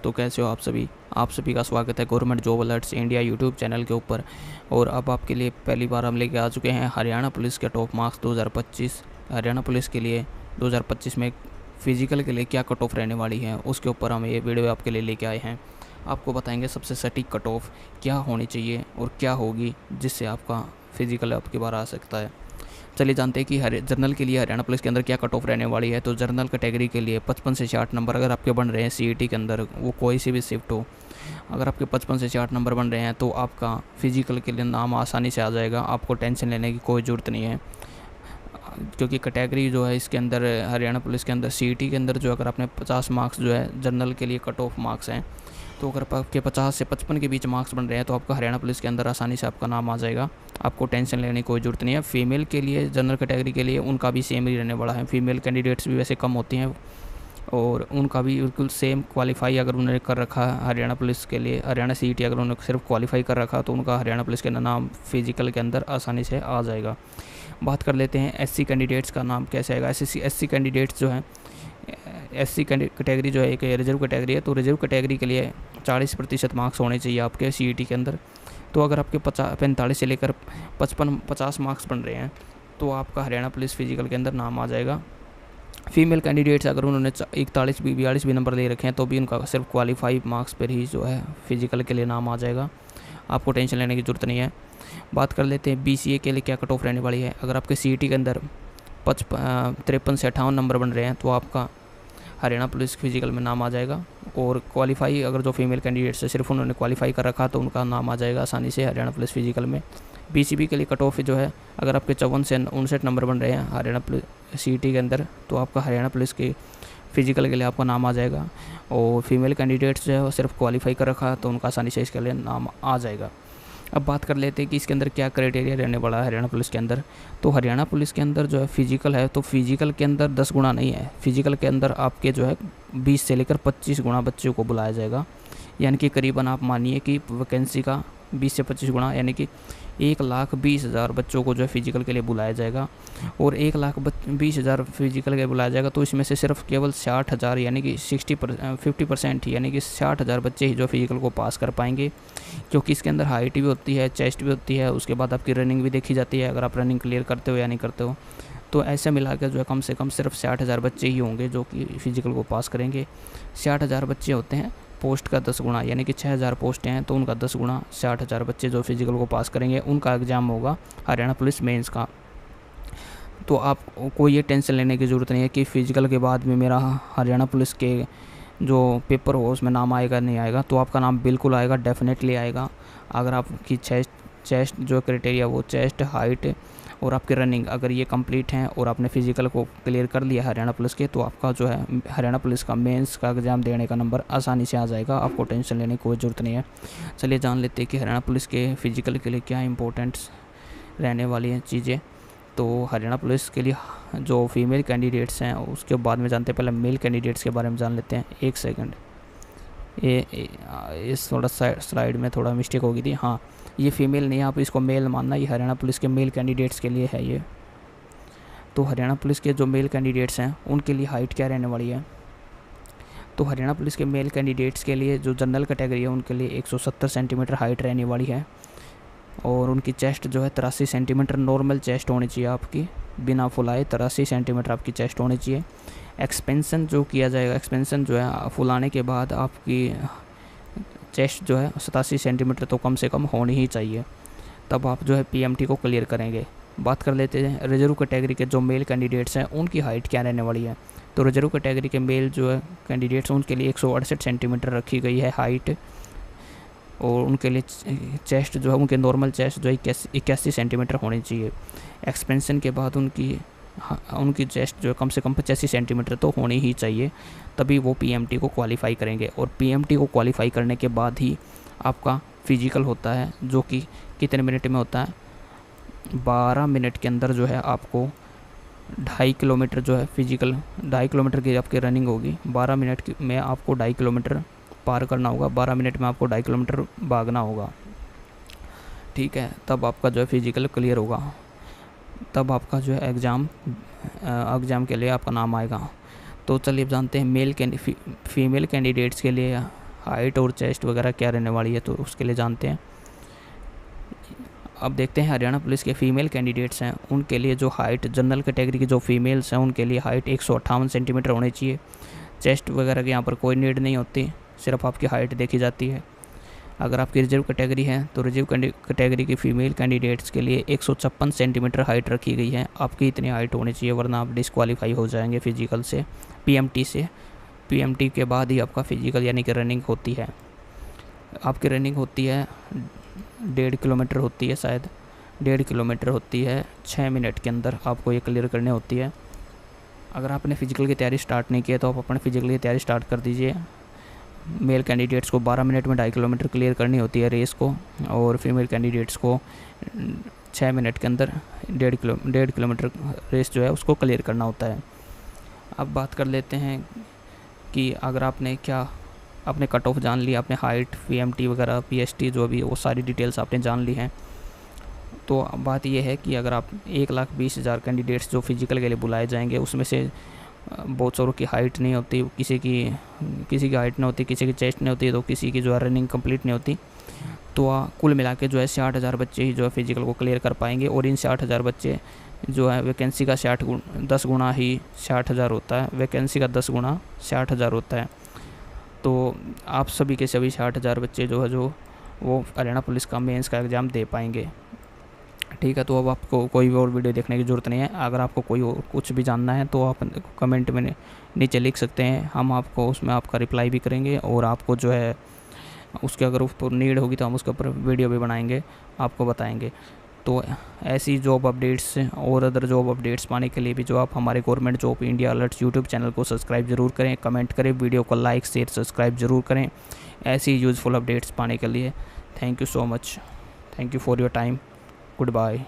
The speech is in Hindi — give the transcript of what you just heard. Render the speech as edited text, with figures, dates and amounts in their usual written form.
दोस्तों, कैसे हो आप सभी का स्वागत है government job alerts India YouTube channel के ऊपर। और अब आपके लिए पहली बार हम लेके आ चुके हैं हरियाणा पुलिस के टॉप मार्क्स 2025। हरियाणा पुलिस के लिए 2025 में फ़िज़िकल के लिए क्या कट ऑफ रहने वाली है, उसके ऊपर हम ये वीडियो आपके लिए लेके आए हैं। आपको बताएंगे सबसे सटीक कट ऑफ क्या होनी चाहिए और क्या होगी जिससे आपका फ़िज़िकल आपकी बार आ सकता है। चलिए जानते हैं कि जर्नल के लिए हरियाणा पुलिस के अंदर क्या कट ऑफ रहने वाली है। तो जर्नल कैटेगरी के लिए 55 से 60 नंबर अगर आपके बन रहे हैं सीईटी के अंदर, वो कोई सी भी शिफ्ट हो, अगर आपके 55 से 60 नंबर बन रहे हैं तो आपका फ़िज़िकल के लिए नाम आसानी से आ जाएगा। आपको टेंशन लेने की कोई ज़रूरत नहीं है, क्योंकि कैटेगरी जो है इसके अंदर हरियाणा पुलिस के अंदर सीईटी के अंदर जो अगर आपने 50 मार्क्स जो है जर्नल के लिए कट ऑफ मार्क्स हैं, तो अगर आपके 50 से 55 के बीच मार्क्स बन रहे हैं तो आपका हरियाणा पुलिस के अंदर आसानी से आपका नाम आ जाएगा। आपको टेंशन लेने की कोई ज़रूरत नहीं है। फीमेल के लिए जनरल कैटेगरी के लिए उनका भी सेम ही रहने वाला है। फीमेल कैंडिडेट्स भी वैसे कम होती हैं और उनका भी बिल्कुल सेम क्वालिफाई अगर उन्होंने कर रखा है हरियाणा पुलिस के लिए, हरियाणा सीईटी अगर उन्होंने सिर्फ क्वालिफाई कर रखा तो उनका हरियाणा पुलिस के नाम फिजिकल के अंदर आसानी से आ जाएगा। बात कर लेते हैं एससी कैंडिडेट्स का नाम कैसे आएगा। एससी कैंडिडेट्स जो हैं, एससी कैटेगरी जो है एक रिजर्व कैटेगरी है, तो रिजर्व कैटेगरी के लिए 40% मार्क्स होने चाहिए आपके सीईटी के अंदर। तो अगर आपके 45 से लेकर 50 मार्क्स बन रहे हैं तो आपका हरियाणा पुलिस फिजिकल के अंदर नाम आ जाएगा। फीमेल कैंडिडेट्स अगर उन्होंने 41 भी नंबर ले रखे हैं तो भी उनका सिर्फ क्वालिफाई मार्क्स पर ही जो है फिजिकल के लिए नाम आ जाएगा। आपको टेंशन लेने की ज़रूरत नहीं है। बात कर लेते हैं बीसीए के लिए क्या कट ऑफ रहने वाली है। अगर आपके सीईटी के अंदर 53 से 58 नंबर बन रहे हैं तो आपका हरियाणा पुलिस फिजिकल में नाम आ जाएगा। और क्वालिफाई अगर जो फीमेल कैंडिडेट्स है सिर्फ उन्होंने क्वालिफाई कर रखा तो उनका नाम आ जाएगा आसानी से हरियाणा पुलिस फिजिकल में। बीसीबी के लिए कट ऑफ जो है, अगर आपके 54 से 59 नंबर बन रहे हैं हरियाणा पुलिस सीईटी के अंदर तो आपका हरियाणा पुलिस के फिजिकल के लिए आपका नाम आ जाएगा। और फीमेल कैंडिडेट्स जो है वो सिर्फ क्वालिफाई कर रखा तो उनका आसानी से इसके लिए नाम आ जाएगा। अब बात कर लेते हैं कि इसके अंदर क्या क्राइटेरिया रहने वाला है हरियाणा पुलिस के अंदर। तो हरियाणा पुलिस के अंदर जो है फिजिकल है, तो फिजिकल के अंदर 10 गुना नहीं है, फिजिकल के अंदर आपके जो है 20 से लेकर 25 गुना बच्चों को बुलाया जाएगा। यानी कि करीबन आप मानिए कि वैकेंसी का 20 से 25 गुना, यानी कि 1,20,000 बच्चों को जो है फिजिकल के लिए बुलाया जाएगा। और 1,20,000 फिजिकल के लिए बुलाया जाएगा तो इसमें से सिर्फ केवल 60,000 यानी कि 50% ही, यानी कि 60,000 बच्चे ही जो फिजिकल को पास कर पाएंगे। क्योंकि इसके अंदर हाइट भी होती है, चेस्ट भी होती है, उसके बाद आपकी रनिंग भी देखी जाती है, अगर आप रनिंग क्लियर करते हो या नहीं करते हो। तो ऐसे मिला के जो है कम से कम सिर्फ 60,000 बच्चे ही होंगे जो कि फ़िज़िकल को पास करेंगे। 60,000 बच्चे होते हैं, पोस्ट का 10 गुना, यानी कि 6,000 पोस्टें हैं तो उनका 10 गुना 60,000 बच्चे जो फिजिकल को पास करेंगे उनका एग्ज़ाम होगा हरियाणा पुलिस मेंस का। तो आपको ये टेंशन लेने की ज़रूरत नहीं है कि फ़िज़िकल के बाद में मेरा हरियाणा पुलिस के जो पेपर हो उसमें नाम आएगा नहीं आएगा। तो आपका नाम बिल्कुल आएगा, डेफिनेटली आएगा। अगर आपकी चेस्ट जो क्राइटेरिया वो चेस्ट, हाइट और आपकी रनिंग अगर ये कंप्लीट हैं और आपने फ़िज़िकल को क्लियर कर लिया हरियाणा पुलिस के, तो आपका जो है हरियाणा पुलिस का मेंस का एग्ज़ाम देने का नंबर आसानी से आ जाएगा। आपको टेंशन लेने की कोई ज़रूरत नहीं है। चलिए जान लेते हैं कि हरियाणा पुलिस के फ़िज़िकल के लिए क्या इंपॉर्टेंट्स रहने वाली हैं चीज़ें। तो हरियाणा पुलिस के लिए जो फीमेल कैंडिडेट्स हैं उसके बाद में जानते हैं, पहले मेल कैंडिडेट्स के बारे में जान लेते हैं। एक सेकंड, इस थोड़ा स्लाइड में थोड़ा मिस्टेक हो गई थी। हाँ, ये फीमेल नहीं है, आप इसको मेल मानना, ये हरियाणा पुलिस के मेल कैंडिडेट्स के लिए है ये। तो हरियाणा पुलिस के जो मेल कैंडिडेट्स हैं उनके लिए हाइट क्या रहने वाली है। तो हरियाणा पुलिस के मेल कैंडिडेट्स के लिए जो जनरल कैटेगरी है उनके लिए 170 सेंटीमीटर हाइट रहने वाली है। और उनकी चेस्ट जो है 83 सेंटीमीटर नॉर्मल चेस्ट होनी चाहिए आपकी, बिना फुलाए 83 सेंटीमीटर आपकी चेस्ट होनी चाहिए। एक्सपेंसन जो किया जाएगा, एक्सपेंसन जो है फुलाने के बाद आपकी चेस्ट जो है 87 सेंटीमीटर तो कम से कम होनी ही चाहिए, तब आप जो है पीएमटी को क्लियर करेंगे। बात कर लेते हैं रिजर्व कैटेगरी के जो मेल कैंडिडेट्स हैं उनकी हाइट क्या रहने वाली है। तो रिजर्व कैटेगरी के मेल जो है कैंडिडेट्स उनके लिए 168 सेंटीमीटर रखी गई है हाइट। और उनके लिए चेस्ट जो है उनके नॉर्मल चेस्ट जो है 81 सेंटीमीटर होनी चाहिए। एक्सपेंशन के बाद उनकी चेस्ट जो है कम से कम 85 सेंटीमीटर तो होनी ही चाहिए, तभी वो पीएमटी को क्वालिफ़ाई करेंगे। और पीएमटी को क्वालिफ़ाई करने के बाद ही आपका फ़िज़िकल होता है, जो कि कितने मिनट में होता है, 12 मिनट के अंदर जो है आपको 2.5 किलोमीटर जो है फ़िज़िकल, 2.5 किलोमीटर की आपकी रनिंग होगी। 12 मिनट में आपको 2.5 किलोमीटर पार करना होगा, 12 मिनट में आपको 2.5 किलोमीटर भागना होगा। ठीक है, तब आपका जो है फ़िज़िकल क्लियर होगा, तब आपका जो है एग्ज़ाम के लिए आपका नाम आएगा। तो चलिए जानते हैं फीमेल कैंडिडेट्स के लिए हाइट और चेस्ट वगैरह क्या रहने वाली है, तो उसके लिए जानते हैं। अब देखते हैं हरियाणा पुलिस के फ़ीमेल कैंडिडेट्स हैं, उनके लिए जो हाइट जनरल कैटेगरी की जो फीमेल्स हैं उनके लिए हाइट 158 सेंटीमीटर होनी चाहिए। चेस्ट वगैरह की यहाँ पर कोई नीड नहीं होती, सिर्फ आपकी हाइट देखी जाती है। अगर आपकी रिजर्व कैटेगरी है तो रिजर्व कैटेगरी की फ़ीमेल कैंडिडेट्स के लिए 156 सेंटीमीटर हाइट रखी गई है। आपकी इतनी हाइट होनी चाहिए, वरना आप डिस्क्वालीफाई हो जाएंगे फ़िज़िकल से, पीएमटी से। पीएमटी के बाद ही आपका फ़िज़िकल यानी कि रनिंग होती है। आपकी रनिंग होती है 1.5 किलोमीटर होती है, शायद 1.5 किलोमीटर होती है, 6 मिनट के अंदर आपको ये क्लियर करनी होती है। अगर आपने फ़िज़िकल की तैयारी स्टार्ट नहीं की है तो आप अपने फ़िज़िकल की तैयारी स्टार्ट कर दीजिए। मेल कैंडिडेट्स को 12 मिनट में 2.5 किलोमीटर क्लियर करनी होती है रेस को, और फीमेल कैंडिडेट्स को 6 मिनट के अंदर 1.5 किलोमीटर रेस जो है उसको क्लियर करना होता है। अब बात कर लेते हैं कि अगर आपने कट ऑफ जान ली, आपने हाइट, पीएमटी वगैरह, पीएसटी जो भी वो सारी डिटेल्स आपने जान ली हैं, तो बात ये है कि अगर आप 1,20,000 कैंडिडेट्स जो फिज़िकल के लिए बुलाए जाएंगे उसमें से बहुत सारों की हाइट नहीं होती, किसी की हाइट नहीं होती, किसी की चेस्ट नहीं होती, तो किसी की जो है रनिंग कंप्लीट नहीं होती, तो कुल मिला के जो है 60,000 बच्चे ही जो है फिज़िकल को क्लियर कर पाएंगे। और इन 60,000 बच्चे जो है वैकेंसी का 10 गुना ही 60,000 होता है, वैकेंसी का 10 गुना 60,000 होता है। तो आप सभी के सभी 60,000 बच्चे जो है वो हरियाणा पुलिस का मेंस का एग्ज़ाम दे पाएंगे। ठीक है, तो अब आपको कोई और वीडियो देखने की ज़रूरत नहीं है। अगर आपको कोई और कुछ भी जानना है तो आप कमेंट में नीचे लिख सकते हैं, हम आपको उसमें आपका रिप्लाई भी करेंगे, और आपको जो है उसके अगर उस पर नीड होगी तो हम उसके ऊपर वीडियो भी बनाएंगे, आपको बताएंगे। तो ऐसी जॉब अपडेट्स और अदर जॉब अपडेट्स पाने के लिए भी जो आप हमारे government job India alerts YouTube channel को सब्सक्राइब ज़रूर करें, कमेंट करें, वीडियो को लाइक शेयर सब्सक्राइब ज़रूर करें ऐसी यूज़फुल अपडेट्स पाने के लिए। Thank you so much, thank you for your time, good bye.